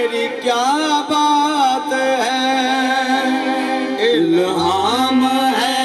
तेरी क्या बात है, इल्हाम है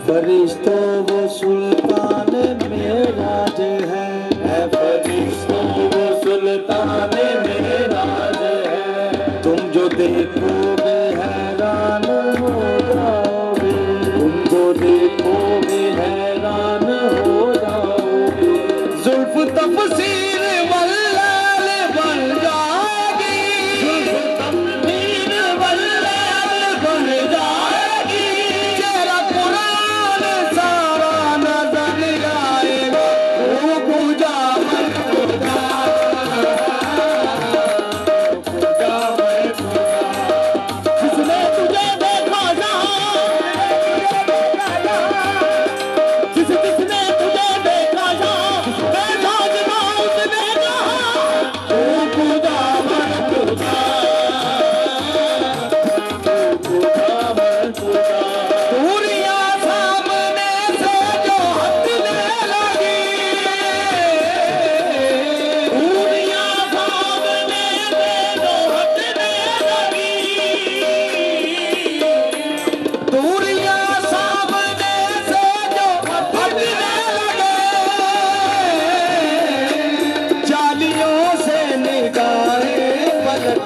फरिश्तों वो सुल्तान मेराज है, फरिश्तों वो सुल्तान मेराज है। तुम जो देखोगे हैरान हो जाओगे, तुम जो देखोगे हैरान हो जाओगे। जुल्फ तफसीर वाला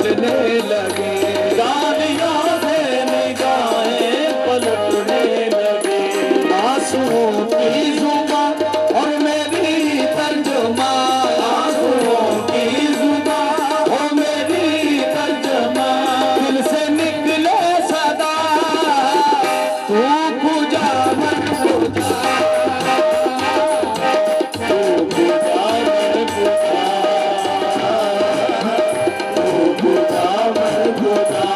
झलकने लगे, गालियों से निगाहें पलटने लगे, आंसुओं की जुबान और मेरी तर्जुमा, आंसुओं की जुबान और मेरी तर्जुमा, दिल से निकले सदा तू पूजा मन पूजा, तू पूजा मन पूजा, तू पूजा मन पूजा।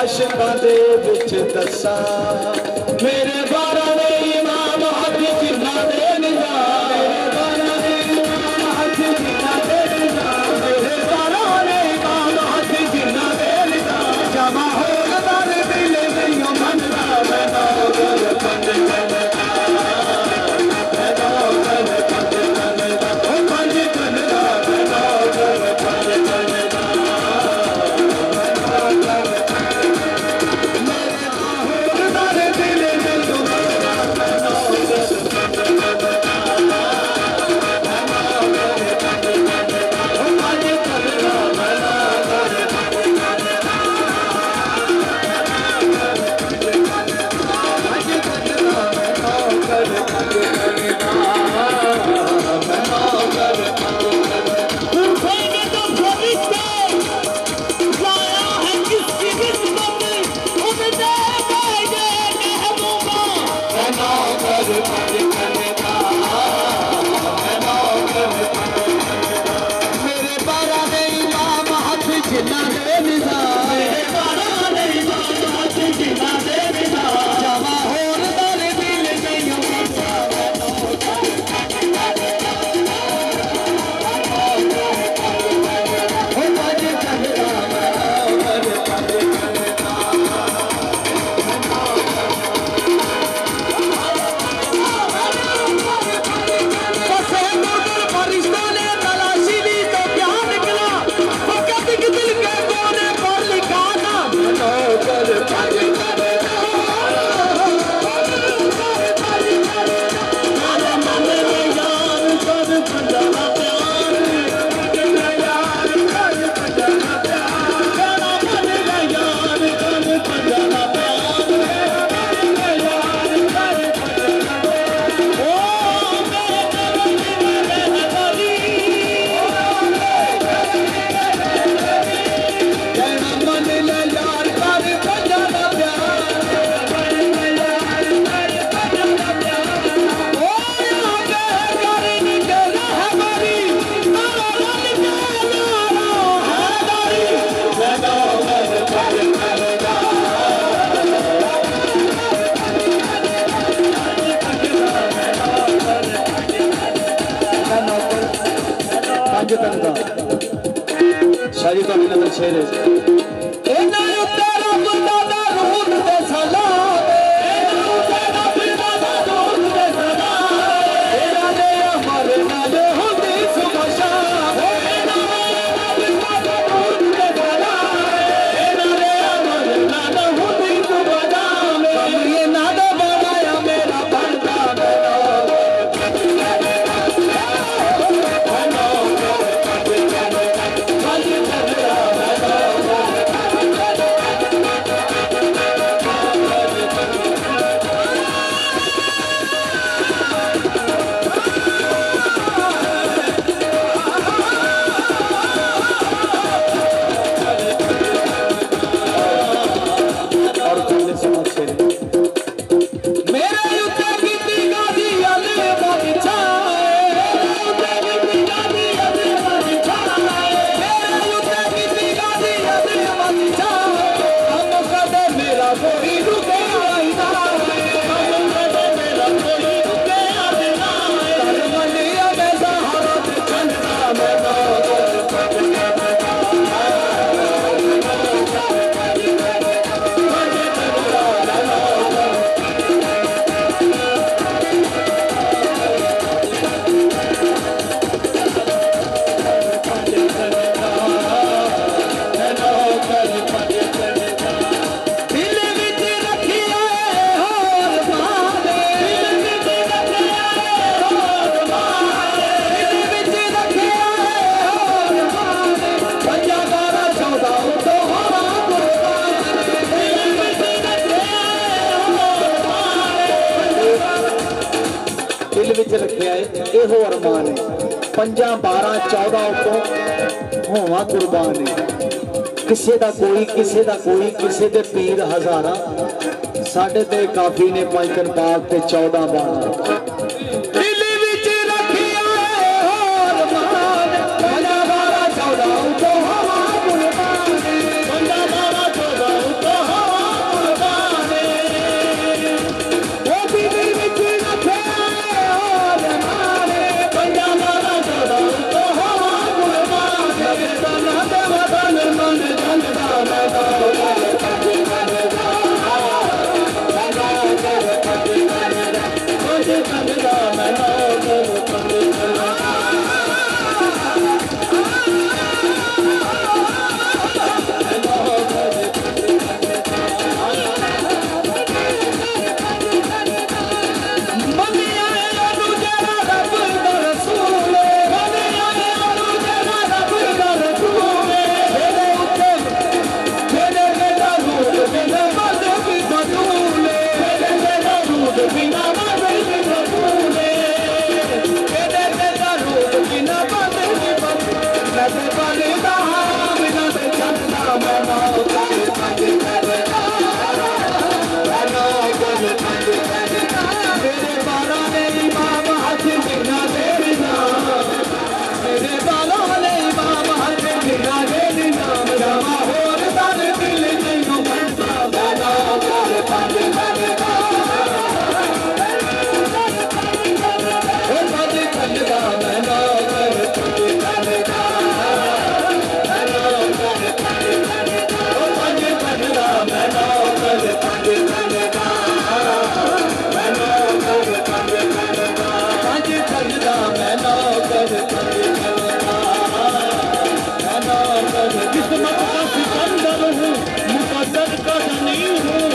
आशिकां दे विच दसा मेरे बारा ने इमाम हक जिन्ना दे निजाम, मेरे बारा ने इमाम हक जिन्ना दे निजाम, मेरे बारा ने इमाम हक जिन्ना दे निजाम, जमा हो दर दिल नहीं मनदा मैं नौकर पंज कनदा, मैं नौकर पंज कनदा, ओ पंज कनदा, मैं नौकर पंज कनदा। शायरी तो अभी नजर शेर है। दिल विच रखिया है इहो अरमान है 5 12 14 उतों होवां कुर्बान है किसे दा कोई किसे दे पीर हजारा साढ़े ते काफी ने 5 दिन पाक ते 14 12 दिल विच रखिया है होर मान 5 12 14 उतों होवां कुर्बान 5 12 14 उतों होवां कुर्बान ओ दिल विच रखिया है होर मान 5 12 14 उतों होवां कुर्बान तना दे वतन मन जनदा किस्मत का सिकंदर हूँ मुकद्दर का नहीं हूँ